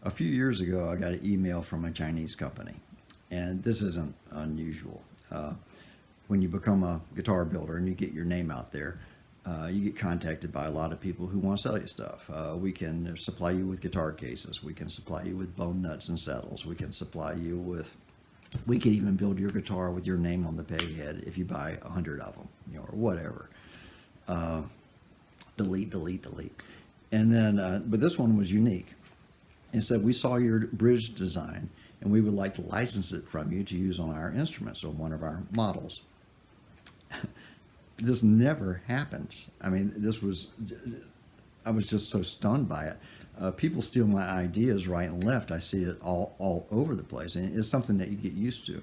A few years ago, I got an email from a Chinese company, and this isn't unusual. When you become a guitar builder and you get your name out there, you get contacted by a lot of people who want to sell you stuff. We can supply you with guitar cases. We can supply you with bone nuts and saddles. We can supply you with. We can even build your guitar with your name on the peghead if you buy 100 of them, or whatever. Delete, delete, delete. And then, but this one was unique. It said, we saw your bridge design and we would like to license it from you to use on our instruments or one of our models. This never happens. I mean, I was just so stunned by it. People steal my ideas right and left. I see it all over the place, and it's something that you get used to.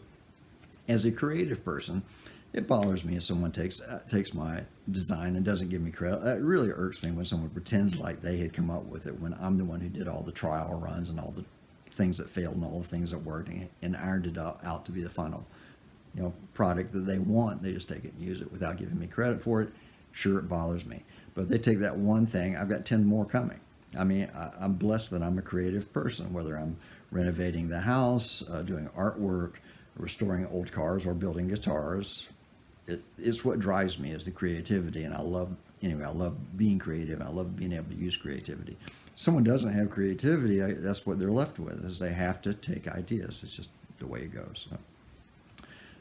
As a creative person, it bothers me if someone takes my design and doesn't give me credit. It really irks me when someone pretends like they had come up with it when I'm the one who did all the trial runs and all the things that failed and all the things that worked and ironed it out to be the final, product that they want. They just take it and use it without giving me credit for it. Sure, it bothers me. But if they take that one thing, I've got 10 more coming. I mean, I'm blessed that I'm a creative person, whether I'm renovating the house, doing artwork, restoring old cars, or building guitars. It's what drives me is the creativity, and I love being creative. I love being able to use creativity. If someone doesn't have creativity, that's what they're left with, is they have to take ideas. It's just the way it goes.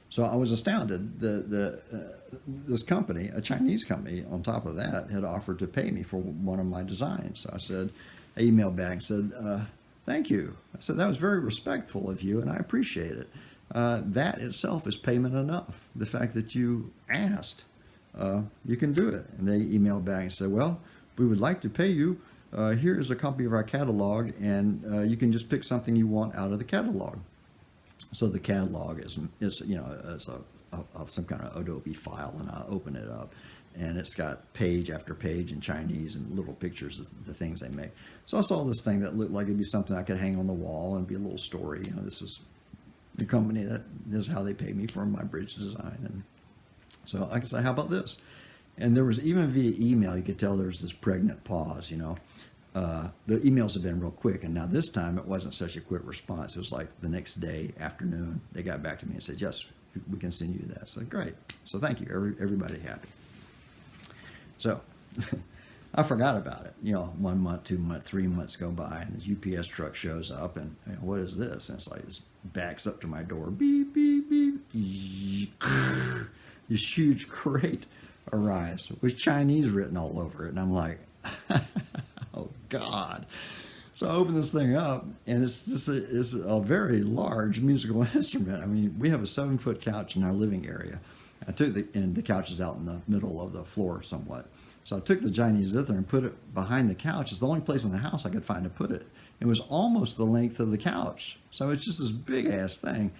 So I was astounded. This company, a Chinese company, on top of that, had offered to pay me for one of my designs. So I emailed back and said, thank you. I said, that was very respectful of you, and I appreciate it. That itself is payment enough. The fact that you asked, you can do it. And they emailed back and said, well, we would like to pay you. Here is a copy of our catalog, and you can just pick something you want out of the catalog. So the catalog is some kind of Adobe file, and I open it up, and it's got page after page in Chinese and little pictures of the things they make. So I saw this thing that looked like it'd be something I could hang on the wall and be a little story. This is the company that is how they pay me for my bridge design. And so I could say, how about this? And there was, even via email, you could tell there was this pregnant pause. The emails have been real quick, and now this time it wasn't such a quick response. It was like the next day, afternoon, they got back to me and said, yes, we can send you that. So great. So thank you. Everybody happy. So I forgot about it. 1 month, 2 months, 3 months go by, and this UPS truck shows up, and what is this? And it's like this backs up to my door. Beep, beep, beep. This huge crate arrives with Chinese written all over it, and I'm like, oh God. So I open this thing up, and it's a very large musical instrument. I mean, we have a 7-foot couch in our living area. And the couch is out in the middle of the floor somewhat. So I took the Chinese Zither and put it behind the couch. It's the only place in the house I could find to put it. It was almost the length of the couch. So it's just this big ass thing.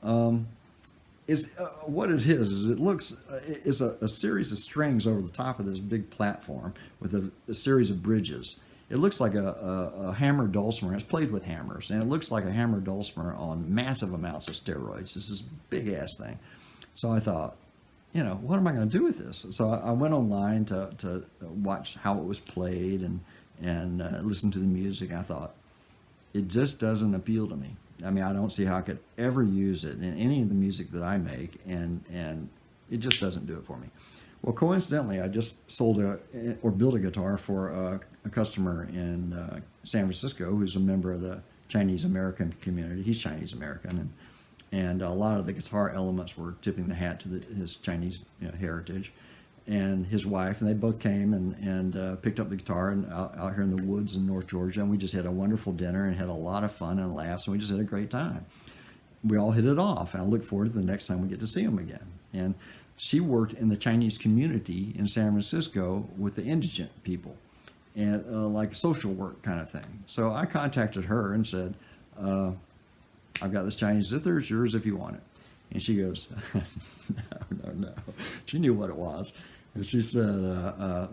What it is it looks, it's a series of strings over the top of this big platform with a series of bridges. It looks like a hammered dulcimer. It's played with hammers, and it looks like a hammered dulcimer on massive amounts of steroids. This is big ass thing. So I thought, what am I going to do with this? So I went online to watch how it was played and listen to the music. I thought, it just doesn't appeal to me. I mean, I don't see how I could ever use it in any of the music that I make, and it just doesn't do it for me. Well, coincidentally, I just sold or built a guitar for a customer in San Francisco who's a member of the Chinese American community. He's Chinese American, and a lot of the guitar elements were tipping the hat to his Chinese heritage. And his wife, and they both came and picked up the guitar out here in the woods in North Georgia, and we just had a wonderful dinner and had a lot of fun and laughs, and we just had a great time. We all hit it off, and I look forward to the next time we get to see him again. And she worked in the Chinese community in San Francisco with the indigent people, and like social work kind of thing. So I contacted her and said, I've got this Chinese Zither, it's yours if you want it. And she goes, no. She knew what it was. And she said,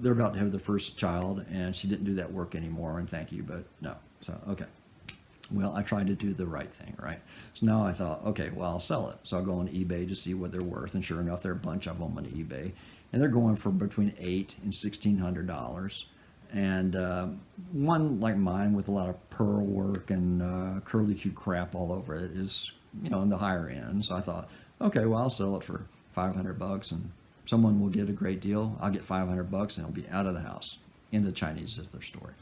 they're about to have their first child, and she didn't do that work anymore, and thank you, but no. So, okay. Well, I tried to do the right thing, right? So now I thought, okay, well, I'll sell it. So I'll go on eBay to see what they're worth, and sure enough, there are a bunch of them on eBay, and they're going for between $800 and $1,600. and one like mine with a lot of pearl work and curly Q crap all over it is, in the higher end. So I thought, okay, well, I'll sell it for $500 and someone will get a great deal. I'll get $500 and it'll be out of the house. In the Chinese Zither story.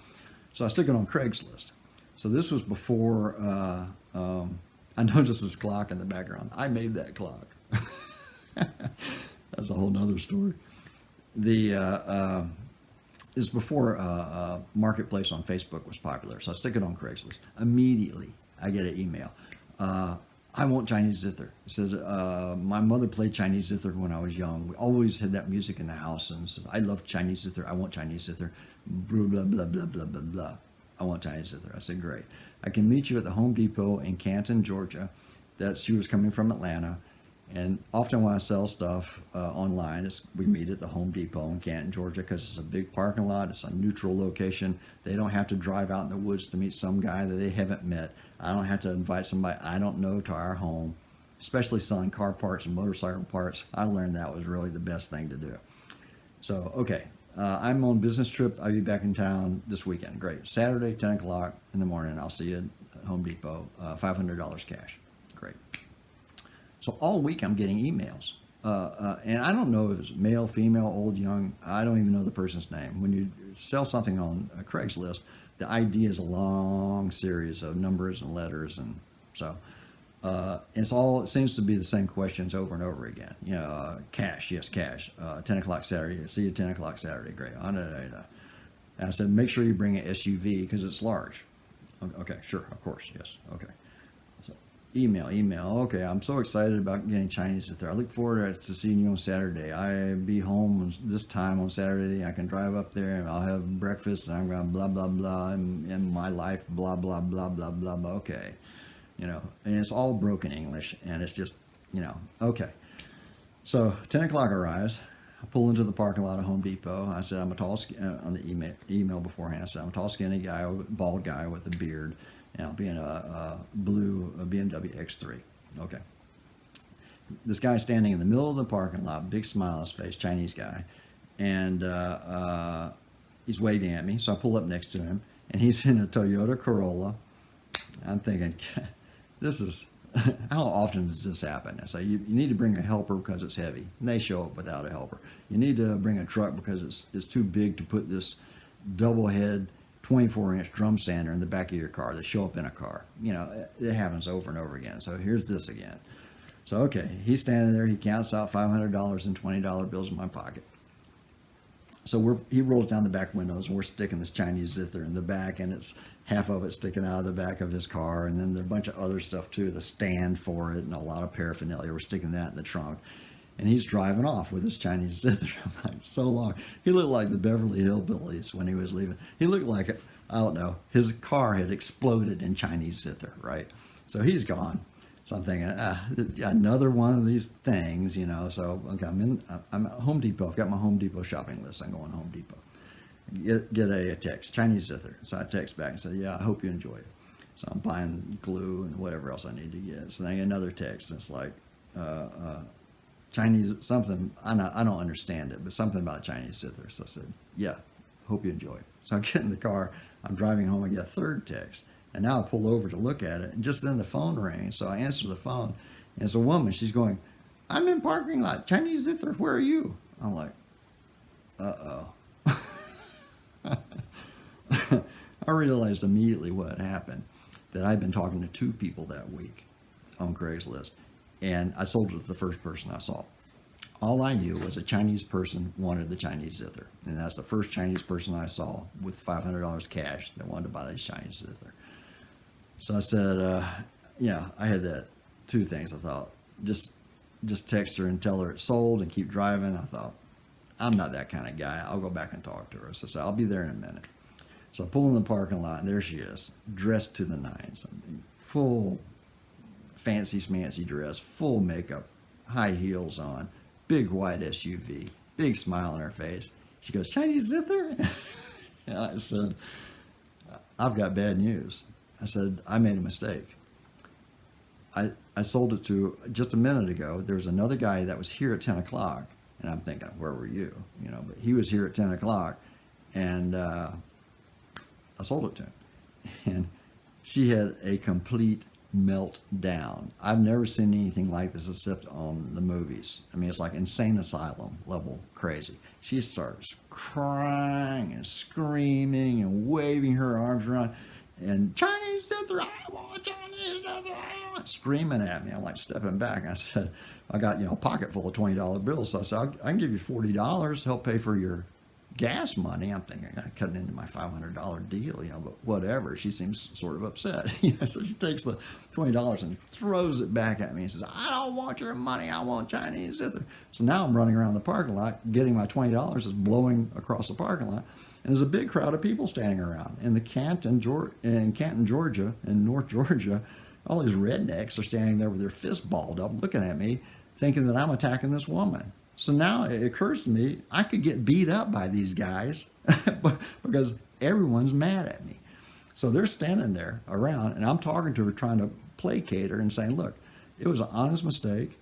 So I stick it on Craigslist. So this was before I noticed this clock in the background. I made that clock. That's a whole nother story. Is before Marketplace on Facebook was popular. So I stick it on Craigslist. Immediately, I get an email. I want Chinese Zither. It says, my mother played Chinese Zither when I was young. We always had that music in the house. And said, I love Chinese Zither. I want Chinese Zither. Blah, blah, blah, blah, blah, blah, blah. I want Chinese Zither. I said, great. I can meet you at the Home Depot in Canton, Georgia. She was coming from Atlanta. And often when I sell stuff online, we meet at the Home Depot in Canton, Georgia, because it's a big parking lot. It's a neutral location. They don't have to drive out in the woods to meet some guy that they haven't met. I don't have to invite somebody I don't know to our home, especially selling car parts and motorcycle parts. I learned that was really the best thing to do. So, okay, I'm on business trip. I'll be back in town this weekend. Great. Saturday, 10 o'clock in the morning. I'll see you at Home Depot. $500 cash. Great. So all week I'm getting emails. And I don't know if it's male, female, old, young. I don't even know the person's name. When you sell something on a Craigslist, the ID is a long series of numbers and letters. And so it seems to be the same questions over and over again. Cash, yes, cash. 10 o'clock Saturday. See you 10 o'clock Saturday. Great. And I said, make sure you bring an SUV because it's large. Okay, sure, of course, yes, okay. Email. Okay, I'm so excited about getting Chinese Zither. I look forward to seeing you on Saturday. I'll be home this time on Saturday. I can drive up there and I'll have breakfast and I'm going to blah, blah, blah in my life, blah, blah, blah, blah, blah, blah. Okay. And it's all broken English and it's just, okay. So 10 o'clock arrives. I pull into the parking lot of Home Depot. I said, I'm a tall, on the email beforehand, I said, I'm a tall, skinny guy, bald guy with a beard. And I'll be in a blue BMW X3. Okay. This guy's standing in the middle of the parking lot, big smile on his face, Chinese guy. And he's waving at me. So I pull up next to him. And he's in a Toyota Corolla. I'm thinking, how often does this happen? I say, you need to bring a helper because it's heavy. And they show up without a helper. You need to bring a truck because it's too big to put this double head 24-inch drum sander in the back of your car. They show up in a car. It happens over and over again. So here's this again. So, okay, he's standing there. He counts out $500 and $20 bills in my pocket. So he rolls down the back windows, and we're sticking this Chinese Zither in the back, and it's half of it sticking out of the back of his car, and then there's a bunch of other stuff too, the stand for it, and a lot of paraphernalia. We're sticking that in the trunk. And he's driving off with his Chinese Zither. I'm like, so long. He looked like the Beverly Hillbillies when he was leaving. He looked like, I don't know, his car had exploded in Chinese Zither, right? So he's gone. So I'm thinking, another one of these things, So okay, I'm at Home Depot. I've got my Home Depot shopping list. I'm going to Home Depot. Get a text, Chinese Zither. So I text back and say, yeah, I hope you enjoy it. So I'm buying glue and whatever else I need to get. So then I get another text. And it's like, Chinese something, I don't understand it, but something about Chinese Zither. So I said, yeah, hope you enjoy it. So I get in the car, I'm driving home, I get a third text, and now I pull over to look at it, and just then the phone rings. So I answer the phone, and it's a woman. She's going, I'm in parking lot, Chinese Zither, where are you? I'm like, uh-oh. I realized immediately what happened, that I'd been talking to 2 people that week on Craigslist. And I sold it to the first person I saw. All I knew was a Chinese person wanted the Chinese Zither. And that's the first Chinese person I saw with $500 cash that wanted to buy this Chinese Zither. So I said, I had that 2 things. I thought, just text her and tell her it's sold and keep driving. I thought, I'm not that kind of guy. I'll go back and talk to her. So I said, I'll be there in a minute. So I pull in the parking lot, and there she is, dressed to the nines. Full fancy schmancy dress, full makeup, high heels on, big white SUV, big smile on her face. She goes, Chinese Zither? And I said, I've got bad news. I said, I made a mistake. I sold it to, just a minute ago, there was another guy that was here at 10 o'clock, and I'm thinking, where were you? But he was here at 10 o'clock, And I sold it to him. And she had a complete meltdown. I've never seen anything like this except on the movies. I mean, it's like insane asylum level crazy. She starts crying and screaming and waving her arms around and Chinese Zither, I want Chinese Zither, I want, screaming at me. I'm like stepping back. I said, I got, a pocket full of $20 bills. So I said, I can give you $40 to help pay for your gas money. I'm thinking I cut into my $500 deal, but whatever. She seems sort of upset. So she takes the $20 and throws it back at me and says, I don't want your money, I want Chinese Zither. So now I'm running around the parking lot, getting my $20 is blowing across the parking lot. And there's a big crowd of people standing around. In Canton, Georgia, in North Georgia, all these rednecks are standing there with their fists balled up, looking at me, thinking that I'm attacking this woman. So now it occurs to me, I could get beat up by these guys because everyone's mad at me. So they're standing there around, and I'm talking to her, trying to placate her and saying, look, it was an honest mistake.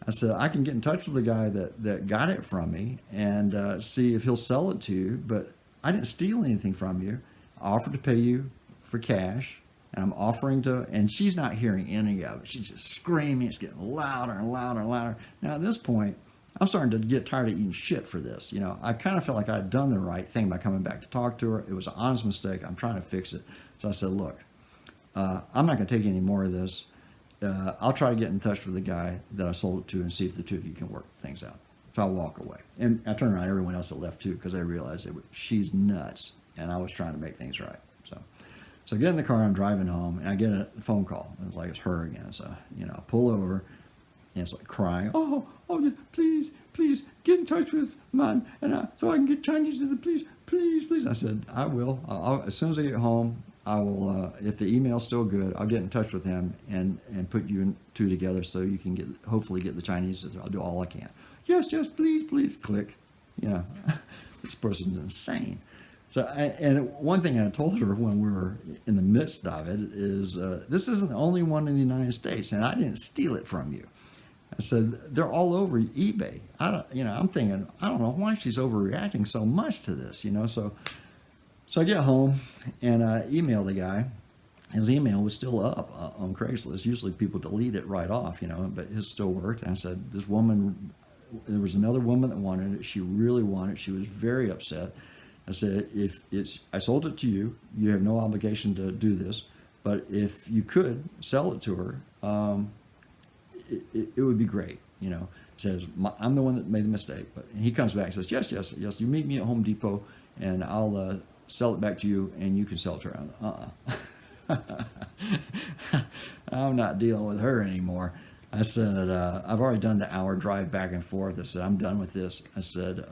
I said, I can get in touch with the guy that got it from me and see if he'll sell it to you, but I didn't steal anything from you. I offered to pay you for cash, and I'm offering to, and she's not hearing any of it. She's just screaming. It's getting louder and louder and louder. Now, at this point, I'm starting to get tired of eating shit for this. I kind of felt like I'd done the right thing by coming back to talk to her. It was an honest mistake. I'm trying to fix it. So I said, look, I'm not going to take any more of this. I'll try to get in touch with the guy that I sold it to and see if the two of you can work things out. So I walk away. And I turn around, everyone else that left too, because I realized she's nuts. And I was trying to make things right. So I get in the car, I'm driving home, and I get a phone call. It's like it's her again. So, I pull over, and it's like crying, oh, please, get in touch with man, and so I can get Chinese in the please. I said, I will. I'll, as soon as I get home, I will, if the email's still good, I'll get in touch with him and put you two together so you can hopefully get the Chinese. I'll do all I can. Yes, please, click. This person's insane. So, and one thing I told her when we were in the midst of it is, this isn't the only one in the United States, and I didn't steal it from you. I said, they're all over eBay. I'm thinking, I don't know why she's overreacting so much to this, So I get home and I email the guy. His email was still up on Craigslist. Usually people delete it right off, but his still worked. And I said, there was another woman that wanted it. She really wanted it. She was very upset. I said, I sold it to you. You have no obligation to do this. But if you could sell it to her, it would be great. Says, I'm the one that made the mistake. But he comes back and says, yes. You meet me at Home Depot and I'll sell it back to you and you can sell it to her. I'm not dealing with her anymore. I said, I've already done the hour drive back and forth. I said, I'm done with this. I said,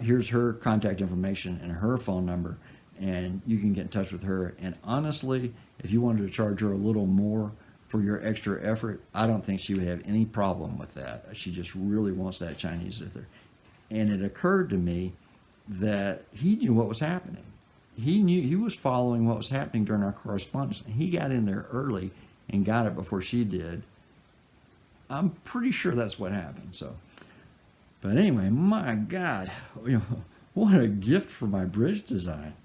here's her contact information and her phone number, and you can get in touch with her. And honestly, if you wanted to charge her a little more for your extra effort, I don't think she would have any problem with that. She just really wants that Chinese Zither. And it occurred to me that he knew what was happening. He was following what was happening during our correspondence. And he got in there early and got it before she did. I'm pretty sure that's what happened. But anyway, my God, what a gift for my bridge design.